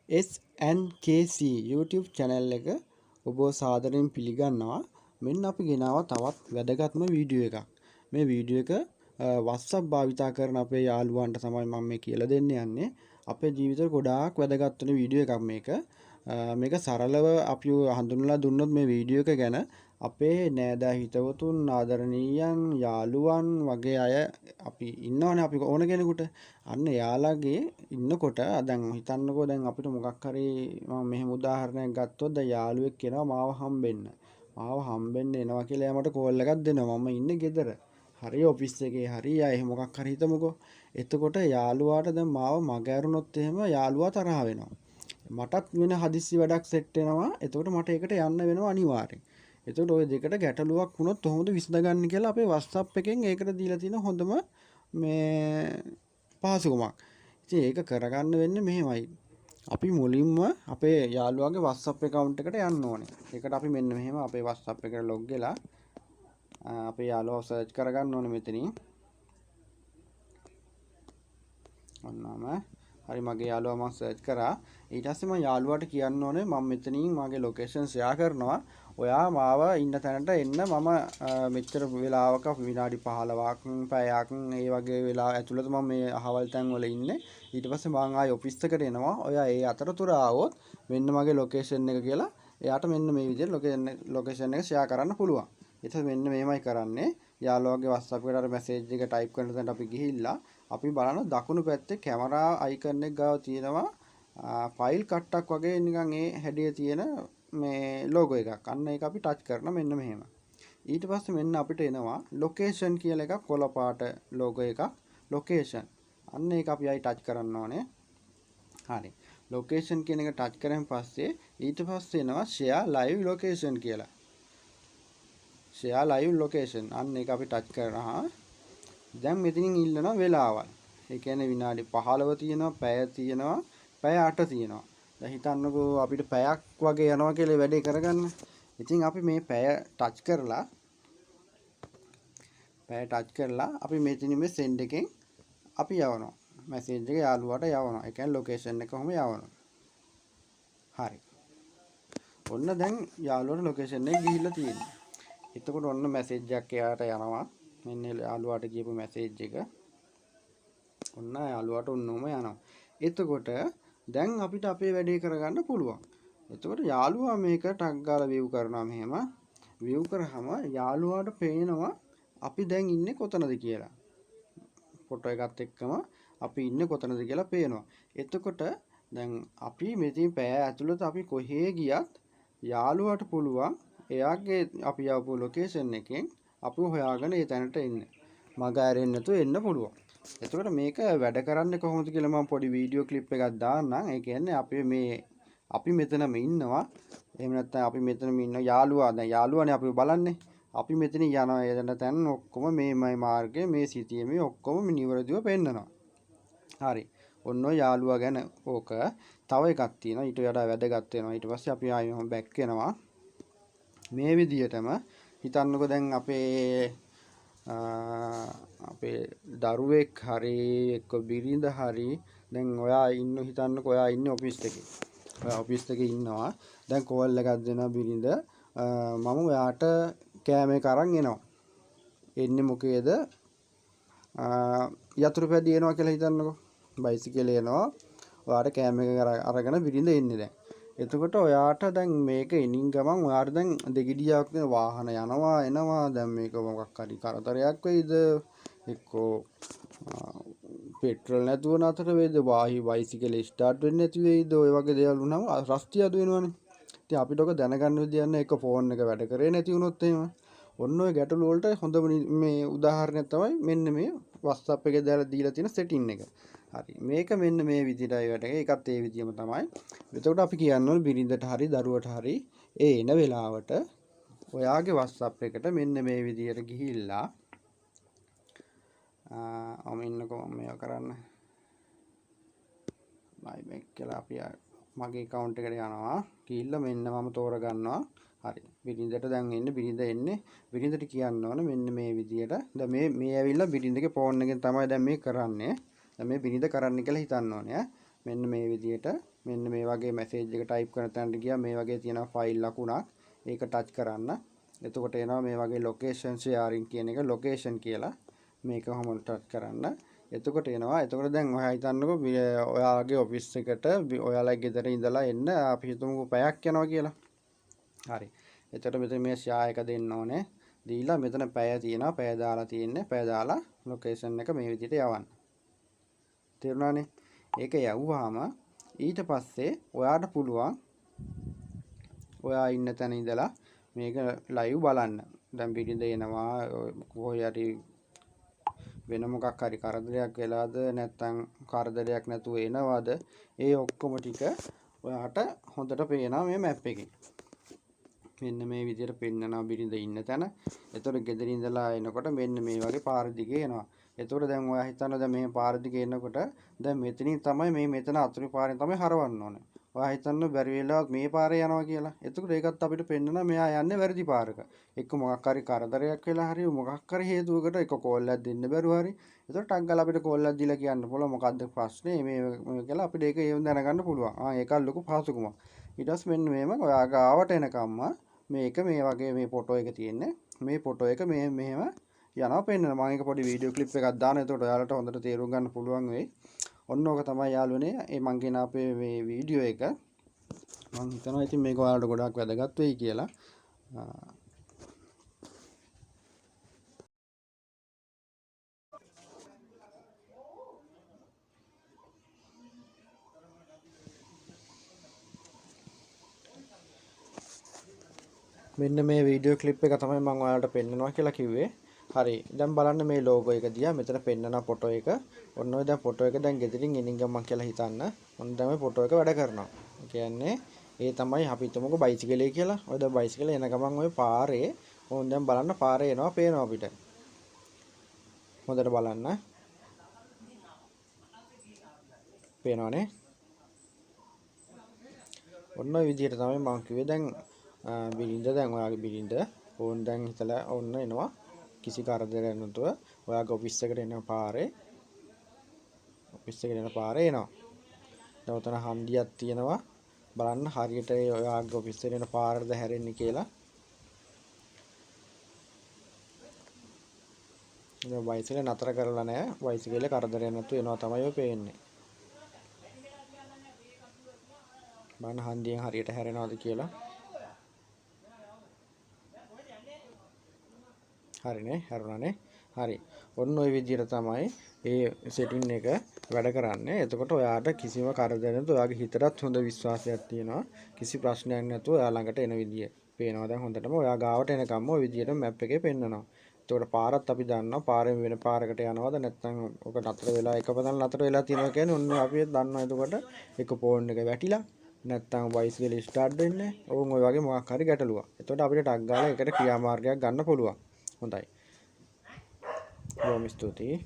SNKC YouTube channel එක ඔබ සාදරයෙන් පිළිගන්නවා. මෙන්න අපි ගෙනාවා තවත් වැදගත්ම වීඩියෝ එකක්. මේ වීඩියෝ එක WhatsApp භාවිතා කරන අපේ යාළුවන්ට තමයි මම මේ කියලා දෙන්න යන්නේ. අපේ ජීවිතේට ගොඩාක් වැදගත් වෙන වීඩියෝ එකක් මේක. මේක සරලව අපි හඳුන්වලා දුන්නොත් මේ වීඩියෝ එක ගැන අපේ නෑදෑ හිතවතුන් ආදරණීයයන් යාළුවන් වගේ අය අපි ඉන්නවනේ අපි ඕන කෙනෙකුට අන්න එයාලගේ ඉන්නකොට දැන් හිතන්නකෝ දැන් අපිට මොකක් හරි මම මෙහෙම උදාහරණයක් ගත්තොත් දැන් යාළුවෙක් කියනවා මාව හම්බෙන්න එනවා කියලා එයා මට කෝල් එකක් දෙනවා මම ඉන්නේ ගෙදර හරි ඔෆිස් එකේ හරි එහෙම මොකක් හරි හිතමුකෝ එතකොට යාළුවාට දැන් මාව මග ඇරුණොත් එහෙම යාළුවා තරහ වෙනවා මටත් වෙන හදිස්සි වැඩක් සෙට් වෙනවා එතකොට මට ඒකට යන්න වෙනවා අනිවාර්යෙන් එතකොට ওই දෙකට ගැටලුවක් වුණොත් කොහොමද විසඳගන්නේ කියලා අපේ WhatsApp එකෙන් ඒකට දීලා තියෙන හොඳම මේ පහසුකමක්. ඉතින් ඒක කරගන්න වෙන්නේ මෙහෙමයි. අපි මුලින්ම අපේ යාළුවාගේ WhatsApp account එකට යන්න ඕනේ. ඒකට අපි මෙන්න මෙහෙම අපේ WhatsApp එකට log වෙලා අපේ යාළුවාව search කරගන්න ඕනේ මෙතනින්. ඔන්නම හරි මගේ යාළුවා මම search කරා. ඊට පස්සේ මම යාළුවාට කියන්න ඕනේ මම මෙතනින් මගේ location share කරනවා. ඔයා මාව ඉන්න තැනට එන්න මම මෙච්චර වෙලාවක විනාඩි 15ක් පැයක් ඒ වගේ වෙලාව ඇතුළත මම මේ අහවල් තැන් වල ඉන්නේ. ඊට පස්සේ මම ආයේ ඔෆිස් එකට එනවා. ඔයා ඒ අතරතුර ආවොත් මෙන්න මගේ location එක කියලා එයාට මෙන්න මේ විදිහට location එක share කරන්න පුළුවන්. එතකොට මෙන්න මේමයි කරන්නේ. යාළුවාගේ WhatsApp එකට අර message එක type කරන තැනට අපි ගිහිල්ලා අපි බලන දකුණු පැත්තේ කැමරා icon එක ගාව තියෙනවා ෆයිල් කට්ටක් වගේ නිකන් ඒ හැඩයේ තියෙන මේ logo එකක්. අන්න ඒක අපි touch කරන මෙන්න මෙහෙම. ඊට පස්සේ මෙන්න අපිට එනවා location කියලා එකක් කොළ පාට logo එකක් location. අන්න ඒක අපි ආයි touch කරන්න ඕනේ. හරි. location කියන එක touch කරන් පස්සේ ඊට පස්සේ එනවා share live location කියලා. share live location. අන්න ඒක අපි touch කරනවා. දැන් මෙතනින් ඉල්ලන වෙලාවල්. ඒ කියන්නේ විනාඩි 15 තියෙනවා, පැය තියෙනවා, පැය 8 තියෙනවා. දැන් හිතන්නකෝ අපිට පැයක් වගේ යනවා කියලා වැඩේ කරගන්න. ඉතින් අපි මේ පැය ටච් කරලා අපි මෙතන මේ send එකෙන් අපි යවනවා. මැසේජ් එක යාළුවාට යවනවා. ඒ කියන්නේ location එක කොහොම යවනවා. හරි. ඔන්න දැන් යාළුවාට location එක ගිහිල්ලා තියෙනවා. එතකොට ඔන්න මැසේජ් එකක් එයාට යනවා. මෙන්න යාළුවාට කියපු මැසේජ් එක. ඔන්න යාළුවාට ඔන්නෝම යනවා. එතකොට දැන් අපිට අපේ වැඩේ කරගන්න පුළුවන්. එතකොට යාළුවා මේක ටග් ගාලා view කරනවා මෙහෙම. view කරාම යාළුවාට පේනවා අපි දැන් ඉන්නේ කොතනද කියලා. ෆොටෝ එකත් එක්කම අපි ඉන්නේ කොතනද කියලා පේනවා. එතකොට දැන් අපි මෙතන පැය ඇතුළත අපි කොහේ ගියත් යාළුවාට පුළුවන් එයාගේ අපි යවපු ලොකේෂන් එකෙන් අපි හොයාගෙන ඒ තැනට එන්න. මග ඇරෙන්න නැතුව එන්න පුළුවන්. එතකොට මේක වැඩ කරන්නේ කොහොමද කියලා මම පොඩි වීඩියෝ ක්ලිප් එකක් දාන්නම්. ඒ කියන්නේ අපි මෙතනම ඉන්නවා. එහෙම නැත්නම් අපි මෙතනම ඉන්න යාළුවා දැන් යාළුවානේ අපි බලන්නේ. අපි මෙතන යනවා එතන තැන් ඔක්කොම මේමයි මාර්ගය මේ සිටියේ මේ ඔක්කොම නිවැරදිව පෙන්නනවා. හරි. ඔන්න යාළුවා ගැන ඕක තව එකක් තියෙනවා. ඊට වඩා වැදගත් වෙනවා. ඊට පස්සේ අපි ආයෙම බැක් වෙනවා. මේ විදිහටම හිතන්නකෝ දැන් අපේ දරුවෙක් හරි එක්ක බිරිඳ හරි දැන් ඔයා හිතන්නකෝ ඔයා ඉන්නේ ඔෆිස් එකේ. ඔයා ඔෆිස් එකේ ඉන්නවා. දැන් කෝල් එකක් දෙනවා බිරිඳ මම ඔයාට කෑම එක අරන් එනවා. එන්නේ මොකේද? යතුරු පැදිය එනවා කියලා හිතන්නකෝ. බයිසිකලේ එනවා. ඔයාට කෑම එක අරගෙන බිරිඳ එන්නේ දැන්. එතකොට ඔයාට දැන් මේක එනින් ගමන් ඔයාට දැන් දෙගිඩියක් දෙන වාහන යනවා එනවා දැන් මේක මොකක් හරි කරදරයක් වෙයිද එක්කෝ පෙට්‍රල් නැතුව නතර වෙයිද බයිසිකලේ ස්ටාර්ට් වෙන්නේ නැති වෙයිද ඔය වගේ දේවල් වුණාම රස්තිය අඩු වෙනවනේ. ඉතින් අපිට ඔක දැනගන්න විදියක් නැහැ. එක ෆෝන් එක වැඩ කරේ නැති වුණොත් එහෙම ඔන්න ඔය ගැටලු වලට හොඳම මේ උදාහරණයක් තමයි මෙන්න මේ WhatsApp එකේ දාලා දීලා තියෙන setting එක. හරි. මේක මෙන්න මේ විදිහටයි වැඩ එක. ඒකත් ඒ විදිහම තමයි. එතකොට අපි කියන්න ඕනේ බිරිඳට හරි දරුවට හරි ඒ එන වෙලාවට ඔයාගේ WhatsApp එකට මෙන්න මේ විදිහට ගිහිල්ලා ඉන්නකෝ මේව කරන්න. බයි බැක් කියලා අපි මගේ account එකට යනවා. ගිහිල්ලා මෙන්න මම තෝරගන්නවා. හරි. බිරිඳට දැන් එන්නේ බිරිඳ එන්නේ. බිරිඳට කියන්න ඕන මෙන්න මේ විදියට. දැන් මේ ඇවිල්ලා බිරිඳගේ ෆෝන් එකෙන් තමයි දැන් මේ කරන්නේ. දැන් මේ බිරිඳ කරන්න කියලා හිතන්න ඕනේ. මෙන්න මේ විදියට මෙන්න මේ වගේ මැසේජ් එක ටයිප් කරන තැනට ගියා මේ වගේ තියෙනවා ෆයිල් ලකුණක්. ඒක ටච් කරන්න. එතකොට එනවා මේ වගේ location sharing කියන එක location කියලා. මේක කොහොම ටච් කරන්න. එතකොට එනවා. එතකොට දැන් ඔයා හිතන්නකෝ ඔයාගේ ඔෆිස් එකට ඔයාලා ගෙදර ඉඳලා එන්න අපි හිතමුකෝ පැයක් යනවා කියලා. හරි. එතකොට මෙතන මේ ෂෙයා එක දෙන්න ඕනේ. දීලා මෙතන පැය තියෙනවා. පැය දාලා තියෙන්නේ. පැය දාලා ලොකේෂන් එක මේ විදිහට යවන්න. තේරුණානේ? ඒක යවුවාම ඊට පස්සේ ඔයාට පුළුවන් ඔයා ඉන්න තැන ඉඳලා මේක ලයිව් බලන්න. දැන් බිරිඳ එනවා කොහේ හරි වෙන මොකක් හරි කරදරයක් වෙලාද නැත්නම් කරදරයක් නැතුව එනවද ඒ ඔක්කොම ටික ඔයාට හොඳට පේනවා මේ මැප් එකේ. මෙන්න මේ විදිහට පෙන්නනවා බිරිඳ ඉන්න තැන. එතකොට ගෙදර ඉඳලා එනකොට මෙන්න මේ වගේ පාර දිගේ එනවා. එතකොට දැන් ඔයා හිතනවා දැන් මේ පාර දිගේ එනකොට දැන් මෙතනින් තමයි මේ මෙතන අතුරු පාරෙන් තමයි හරවන්න ඕනේ. ඔයා හිතන්න බැරි වෙලාවත් මේ පාරේ යනවා කියලා. එතකොට ඒකත් අපිට පෙන්නනවා මෙයා යන්නේ වැරදි පාරක. එක්ක මොකක් හරි කරදරයක් වෙලා හරි මොකක් හරි හේතුවකට එක කෝල් එකක් දෙන්න බැරුව හරි. එතකොට ටක් ගාලා අපිට කෝල් එකක් දීලා කියන්න පුළුවන් මොකද්ද ප්‍රශ්නේ මේ කියලා අපිට ඒක ඒවෙන් දැනගන්න පුළුවන්. ඒකත් ලොකු පහසුකමක්. ඊට පස්සේ මෙන්න මේම ඔයා ගාවට එනකම්ම මේක මේ වගේ මේ ෆොටෝ එක තියෙන්නේ. මේ ෆොටෝ එක මෙහෙම යනවා පෙන්නන. මම ඒක පොඩි වීඩියෝ ක්ලිප් එකක් දානවා. එතකොට ඔයාලට හොඳට තේරුම් ගන්න පුළුවන් වෙයි. ඔන්න ඕක තමයි යාළුවනේ මං කියන අපේ මේ වීඩියෝ එක. මං හිතනවා ඉතින් මේක ඔයාලට ගොඩාක් වැදගත් වෙයි කියලා. මෙන්න මේ වීඩියෝ ක්ලිප් එක තමයි මම ඔයාලට පෙන්නනවා කියලා කිව්වේ. හරි. දැන් බලන්න මේ ලෝගෝ එක දිහා මෙතන පෙන්නන ෆොටෝ එක. ඔන්න ඔය දැන් ෆොටෝ එක දැන් ගෙදරින් එනින් ගමන් කියලා හිතන්න. ඔන්න දැන් මේ ෆොටෝ එක වැඩ කරනවා. ඒ කියන්නේ ඒ තමයි අපි හිතමුකෝ බයිසිකලේ කියලා. ඔය දැන් බයිසිකලේ එන ගමන් ඔය පාරේ ඕන් දැන් බලන්න පාරේ එනවා පේනවා අපිට. හොඳට බලන්න. පේනවනේ. ඔන්න ඔය විදිහට තමයි මම කිව්වේ දැන් බිරිඳ දැන් ඔයාගේ බිරිඳ ඕන් දැන් හිතලා ඔන්න එනවා කිසි කරදරයක් නැතුව ඔයාගේ ඔෆිස් එකට එන පාරේ එනවා. දැන් උතන හන්දියක් තියෙනවා බලන්න හරියට ඔයාගේ ඔෆිස් එකට එන පාරද හැරෙන්නේ කියලා. දැන් බයිසිකල නතර කරලා නැහැ. බයිසිකලේ කරදරයක් නැතුව එනවා තමයි ඔය පේන්නේ. බලන්න හන්දියෙන් හරියට හැරෙනවද කියලා. හරිනේ හැරුණානේ. හරි. ඔන්න ඔය විදිහට තමයි මේ සෙටින් එක වැඩ කරන්නේ. එතකොට ඔයාට කිසිම කරදරයක් නැතුව ඔයාගේ හිතටත් හොඳ විශ්වාසයක් තියෙනවා. කිසි ප්‍රශ්නයක් නැතුව ඔයා ළඟට එන විදිය. පේනවා දැන් හොඳටම ඔයා ගාවට එනකම්ම ඔය විදිහට මැප් එකේ පෙන්නනවා. එතකොට පාරත් අපි දන්නවා පාරෙන් වෙන පාරකට යනවද නැත්නම් ඔක නතර වෙලා එකපතන නතර වෙලා තියෙනවා කියන්නේ ඔන්න අපි දන්නවා. එතකොට එක ෆෝන් එක වැටිලා නැත්නම් බයිසිකල් ස්ටාර්ට් වෙන්නේ. ඕන් ඔය වගේ මොකක් හරි ගැටලුවක්. එතකොට අපිට ටක් ගාලා ඒකට ක්‍රියාමාර්ගයක් ගන්න පුළුවන්. හොඳයි. බොහොම ස්තුතියි.